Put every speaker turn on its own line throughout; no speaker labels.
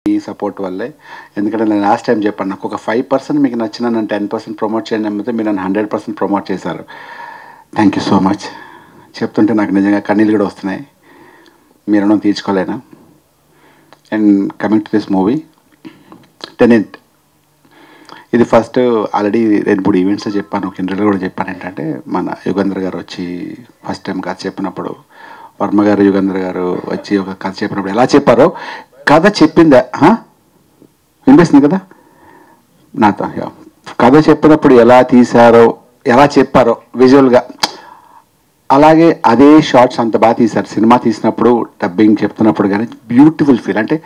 మీ support వల్లే. ఎందుకంటే నేను లాస్ట్ టైం చెప్పాను, నాకు ఒక 5% మీకు నచ్చిన నన్ను 10% ప్రమోట్ చేయండి అమ్మితే మీరు నన్ను 100% ప్రమోట్ చేశారు. Thank you so much. చెప్తుంటే నాకు నిజంగా కన్నీళ్ళు కూడా వస్తున్నాయి, మీ రుణం తీర్చుకోలేను. And coming to this movie Tenant, ఇది ఫస్ట్ ఆల్రెడీ 2-3 ఈవెంట్స్ చెప్పాను, ఒక ఇంటర్వ్యూలో కూడా చెప్పాను. ఏంటంటే మన యుగంధర్ గారు వచ్చి ఫస్ట్ టైం కథ చెప్పినప్పుడు, వర్మ గారు యుగంధర్ గారు వచ్చి ఒక కథ చెప్పినప్పుడు ఎలా చెప్పారో, కథ చెప్పిందా వినిపిస్తుంది కదా నాతో, కథ చెప్పినప్పుడు ఎలా తీశారో ఎలా చెప్పారో విజువల్గా, అలాగే అదే షార్ట్స్ అంత బాగా తీశారు. సినిమా తీసినప్పుడు డబ్బింగ్ చెప్తున్నప్పుడు కానీ బ్యూటిఫుల్ ఫీల్. అంటే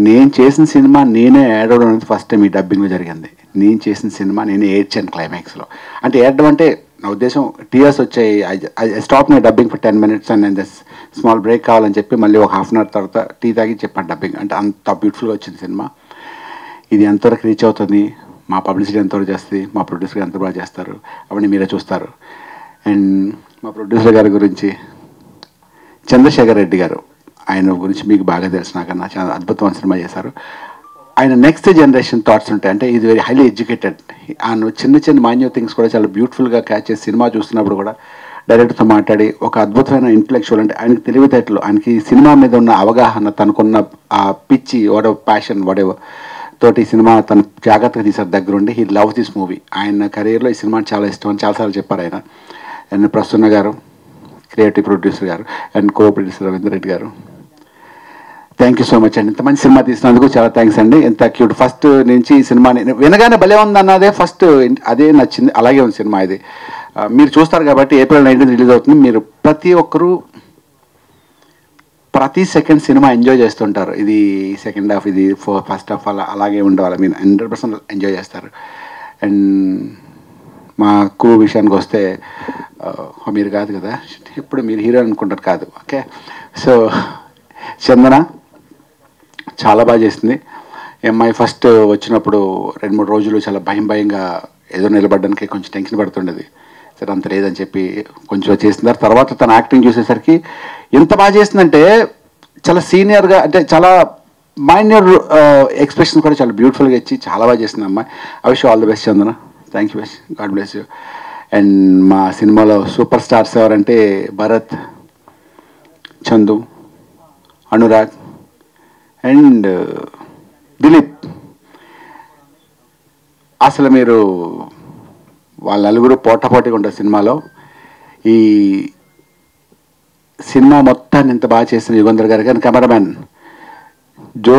నేను చేసిన సినిమా నేనే ఏడవడం అనేది ఫస్ట్ టైం ఈ డబ్బింగ్లో జరిగింది. నేను చేసిన సినిమా నేనే ఏడ్చాను క్లైమాక్స్లో. అంటే ఏడడం అంటే నా ఉద్దేశం టీయర్స్ వచ్చాయి. I stop my dubbing for 10 minutes and నేను స్మాల్ బ్రేక్ కావాలని చెప్పి మళ్ళీ ఒక 1/2 hour తర్వాత టీ తాగి చెప్పాను డబ్బింగ్. అంటే అంత బ్యూటిఫుల్గా వచ్చింది సినిమా. ఇది ఎంతవరకు రీచ్ అవుతుంది, మా పబ్లిసిటీ ఎంతవరకు చేస్తుంది, మా ప్రొడ్యూసర్ ఎంత బాగా చేస్తారు అవన్నీ మీరే చూస్తారు. అండ్ మా ప్రొడ్యూసర్ గారి గురించి చంద్రశేఖర్ రెడ్డి గారు, ఆయన గురించి మీకు బాగా తెలిసిన కన్నా చాలా అద్భుతమైన సినిమా చేశారు. ఆయన నెక్స్ట్ జనరేషన్ థాట్స్ ఉంటాయి. అంటే ఇది వెరీ హైలీ ఎడ్యుకేటెడ్. ఆయన చిన్న చిన్న మైన్యూట్ థింగ్స్ కూడా చాలా బ్యూటిఫుల్గా క్యాచ్ చేసి సినిమా చూస్తున్నప్పుడు కూడా డైరెక్టర్తో మాట్లాడి ఒక అద్భుతమైన ఇంటలెక్చువల్, అంటే ఆయనకి తెలివితేటలు, ఆయనకి సినిమా మీద ఉన్న అవగాహన, తనకున్న ఆ పిచ్చి వాడెవర్ ప్యాషన్ వాడెవర్ తోటి సినిమా తను జాగ్రత్తగా తీశారు దగ్గరుండి. He love this movie. ఆయన కెరీర్లో ఈ సినిమా చాలా ఇష్టం అని చాలాసార్లు చెప్పారు ఆయన. అండ్ ప్రసన్న గారు క్రియేటివ్ ప్రొడ్యూసర్ గారు and co producer Ravindra Reddy గారు, థ్యాంక్ యూ సో మచ్ అండి. ఇంత మంచి సినిమా తీసినందుకు చాలా థ్యాంక్స్ అండి. ఎంత క్యూట్. ఫస్ట్ నుంచి ఈ సినిమాని వినగానే భలే ఉంది అన్నదే ఫస్ట్, అదే నచ్చింది. అలాగే ఉంది సినిమా. ఇది మీరు చూస్తారు కాబట్టి April 19 రిలీజ్ అవుతుంది. మీరు ప్రతి ఒక్కరూ ప్రతి సెకండ్ సినిమా ఎంజాయ్ చేస్తుంటారు. ఇది సెకండ్ హాఫ్, ఇది ఫస్ట్ హాఫ్, అలాగే ఉండవాలి. మీరు 100% ఎంజాయ్ చేస్తారు. అండ్ మా క్రూ విషయానికి వస్తే మీరు కాదు కదా, ఇప్పుడు మీరు హీరో అనుకుంటారు కాదు, ఓకే. సో చందన చాలా బాగా చేసింది. అమ్మాయి ఫస్ట్ వచ్చినప్పుడు 2-3 రోజులు చాలా భయంగా ఏదో నిలబడడానికి కొంచెం టెన్షన్ పడుతుండేది. సరే అంత లేదని చెప్పి కొంచెం చేస్తున్నారు. తర్వాత తన యాక్టింగ్ చూసేసరికి ఎంత బాగా చేసిందంటే చాలా సీనియర్గా, అంటే చాలా మైన్యూర్ ఎక్స్ప్రెషన్ కూడా చాలా బ్యూటిఫుల్గా ఇచ్చి చాలా బాగా చేసింది అమ్మాయి. I wish all the best Chandana. Thank you best, God bless you. And మా సినిమాలో సూపర్ స్టార్స్ ఎవరంటే భరత్, చందు, అనురాగ్ అండ్ దిలీప్. అసలు మీరు వాళ్ళ నలుగురు పోటాపోటీగా ఉంటారు సినిమాలో. ఈ సినిమా మొత్తాన్ని ఎంత బాగా చేసిన యుగంధర్ గారు కానీ కెమెరామ్యాన్ జో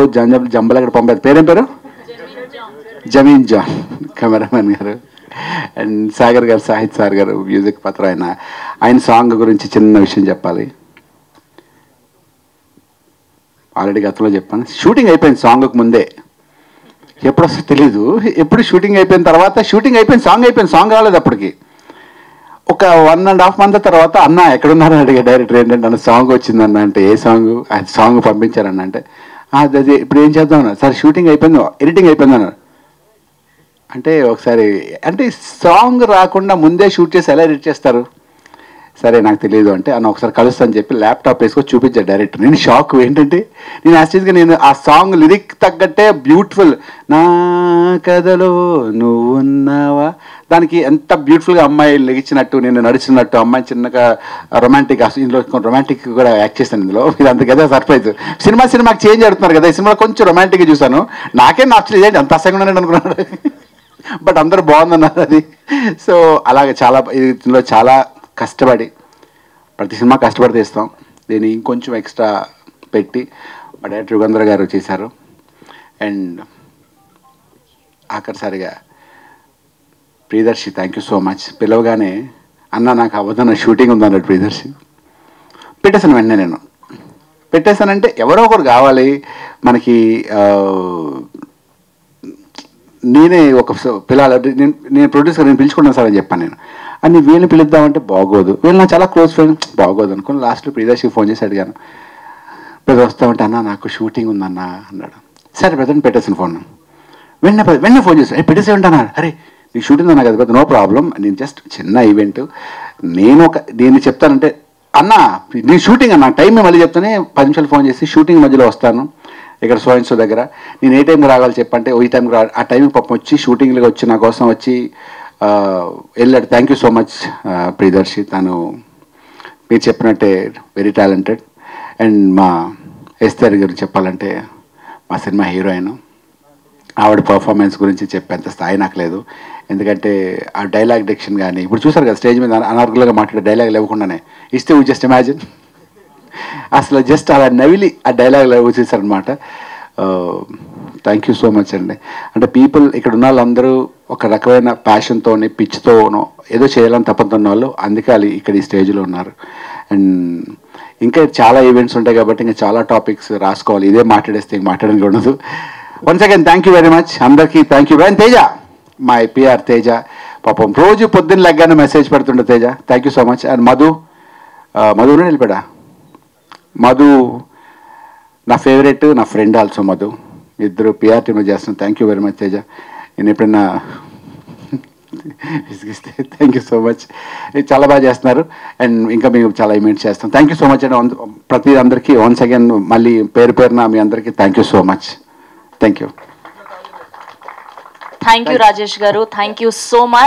జంబలగడ పంపేది, పేరేం పేరు, జమీన్ జాన్ కెమెరామ్యాన్ గారు. అండ్ సాగర్ గారు, సాహిత్ సార్ గారు మ్యూజిక్ పత్ర. ఆయన సాంగ్ గురించి చిన్న విషయం చెప్పాలి. ఆల్రెడీ గతంలో చెప్పాను, షూటింగ్ అయిపోయింది సాంగ్కి ముందే. ఎప్పుడు వస్తుందో తెలీదు. ఎప్పుడు షూటింగ్ అయిపోయిన తర్వాత, షూటింగ్ అయిపోయింది, సాంగ్ రాలేదు అప్పటికి. ఒక 1.5 month తర్వాత అన్న ఎక్కడున్నారని అడిగా డైరెక్టర్. ఏంటంటే అన్న సాంగ్ వచ్చిందన్న. అంటే ఏ సాంగ్? అది సాంగ్ పంపించారన్న. అంటే అది ఇప్పుడు ఏం చేద్దాం అన్న. సరే షూటింగ్ అయిపోయింది, ఎడిటింగ్ అయిపోయింది అన్నారు. అంటే ఒకసారి, అంటే సాంగ్ రాకుండా ముందే షూట్ చేసి ఎలా ఎడిట్ చేస్తారు? సరే నాకు తెలియదు అంటే అన్న ఒకసారి కలుస్తాను చెప్పి ల్యాప్టాప్ వేసుకొని చూపించాడు డైరెక్టర్. నేను షాక్. ఏంటంటే నేను యాక్చువల్గా నేను ఆ సాంగ్ లిరిక్ తగ్గట్టే బ్యూటిఫుల్, నా కథలో నువ్వు ఉన్నావా, దానికి ఎంత బ్యూటిఫుల్గా అమ్మాయి లెగిచ్చినట్టు, నేను నడుచున్నట్టు, అమ్మాయి చిన్నగా రొమాంటిక్, ఇందులో రొమాంటిక్ కూడా యాక్ట్ చేశాను ఇందులో. ఇది అంత కదా సర్ప్రైజ్. సినిమాకి చేంజ్ ఆడుతున్నారు కదా, ఈ సినిమాలో కొంచెం రొమాంటిక్గా చూశాను. నాకే నచ్చలేదు, ఏంటి అంత అసహ్యంగా ఉన్నాడు అనుకున్నాడు. బట్ అందరూ బాగుందన్నారు అది. సో అలాగే చాలా ఇందులో చాలా కష్టపడి, ప్రతి సినిమా కష్టపడి తీస్తాం. దీన్ని ఇంకొంచెం ఎక్స్ట్రా పెట్టి మా డైరెక్టర్ యుగంధర్ గారు చేశారు. అండ్ ఆఖరిసారిగా Priyadarshi, thank you so much. పిలవగానే అన్న నాకు అవ్వదన్న షూటింగ్ ఉందన్నాడు ప్రియదర్శి. పెట్టేశాను వెంటనే. నేను పెట్టేశానంటే ఎవరో ఒకరు కావాలి మనకి. నేనే ఒక పిల్లలు, నేను ప్రొడ్యూసర్, నేను పిలుచుకున్నాను సార్ అని చెప్పాను నేను. అని వీళ్ళని పిలుద్దామంటే బాగోదు, వీళ్ళు నా చాలా క్లోజ్ ఫ్రెండ్, బాగోదు అనుకుని లాస్ట్లో ప్రియదర్శికి ఫోన్ చేసి అడిగాను. బ్రదర్ వస్తామంటే అన్న నాకు షూటింగ్ ఉందన్న అన్నాడు. సరే బ్రదర్ పెట్టేసాను ఫోన్. వెంటనే ఫోన్ చేశాను. పెట్టేసేయండి అన్నాడు. అరే నీకు షూటింగ్ అన్నా కదా బ్రదర్, నో ప్రాబ్లం, నేను జస్ట్ చిన్న ఈవెంట్, నేను దీన్ని చెప్తానంటే అన్న నీ షూటింగ్ అన్న టైం మళ్ళీ చెప్తానే 10 నిమిషాలు ఫోన్ చేసి షూటింగ్ మధ్యలో వస్తాను, ఇక్కడ సో దగ్గర నేను ఏ టైంకి రావాలి చెప్పంటే ఈ టైంకి ఆ టైంకి పాపం వచ్చి షూటింగ్లో వచ్చి నా కోసం వచ్చి వెళ్ళాడు. Thank you so much Priyadarshi. తను మీరు చెప్పినట్టే వెరీ టాలెంటెడ్. అండ్ మా ఎస్తర్ గురించి చెప్పాలంటే మా సినిమా హీరోయిన్. ఆవిడ పర్ఫార్మెన్స్ గురించి చెప్పేంత స్థాయి నాకు లేదు. ఎందుకంటే ఆ డైలాగ్ డిక్షన్ కానీ ఇప్పుడు చూసారు కదా స్టేజ్ మీద అనార్గులుగా మాట్లాడే డైలాగ్ లేకుండానే ఇస్తే జస్ట్ ఇమాజిన్ అసలు జస్ట్ అలా నవిలి ఆ డైలాగ్ వచ్చేసారనమాట. థ్యాంక్ యూ సో మచ్ అండి. అంటే పీపుల్ ఇక్కడ ఉన్న వాళ్ళందరూ ఒక రకమైన ప్యాషన్తోని పిచ్చితోనో ఏదో చేయాలని తప్పతున్న వాళ్ళు అందుకే వాళ్ళు ఇక్కడ ఈ స్టేజ్లో ఉన్నారు. అండ్ ఇంకా చాలా ఈవెంట్స్ ఉంటాయి కాబట్టి ఇంకా చాలా టాపిక్స్ రాసుకోవాలి. ఇదే మాట్లాడేస్తే ఇంక మాట్లాడడానికి ఉండదు. Once again thank you very much అందరికీ. Thank you. And Teja my PR Teja పాపం రోజు పొద్దున్న లెగ్గానే మెసేజ్ పెడుతుండే Teja. Thank you so much. And మధునే వెళ్ళిపోయా. మధు నా ఫేవరెట్, నా ఫ్రెండ్ ఆల్సో మధు. ఇద్దరు పిఆర్ టీంలో చేస్తున్నాను. Thank you very much Teja. నేను ఎప్పుడైనా విసిగిస్తే థ్యాంక్ యూ సో మచ్. చాలా బాగా చేస్తున్నారు. అండ్ ఇంకా మేము చాలా ఈవెంట్స్ చేస్తాం. థ్యాంక్ యూ సో మచ్ అండి ప్రతి అందరికీ. వన్స్ అగైన్ మళ్ళీ పేరున మీ అందరికీ thank you so much. Thank you.
Thank you Rajesh garu. Thank you so much.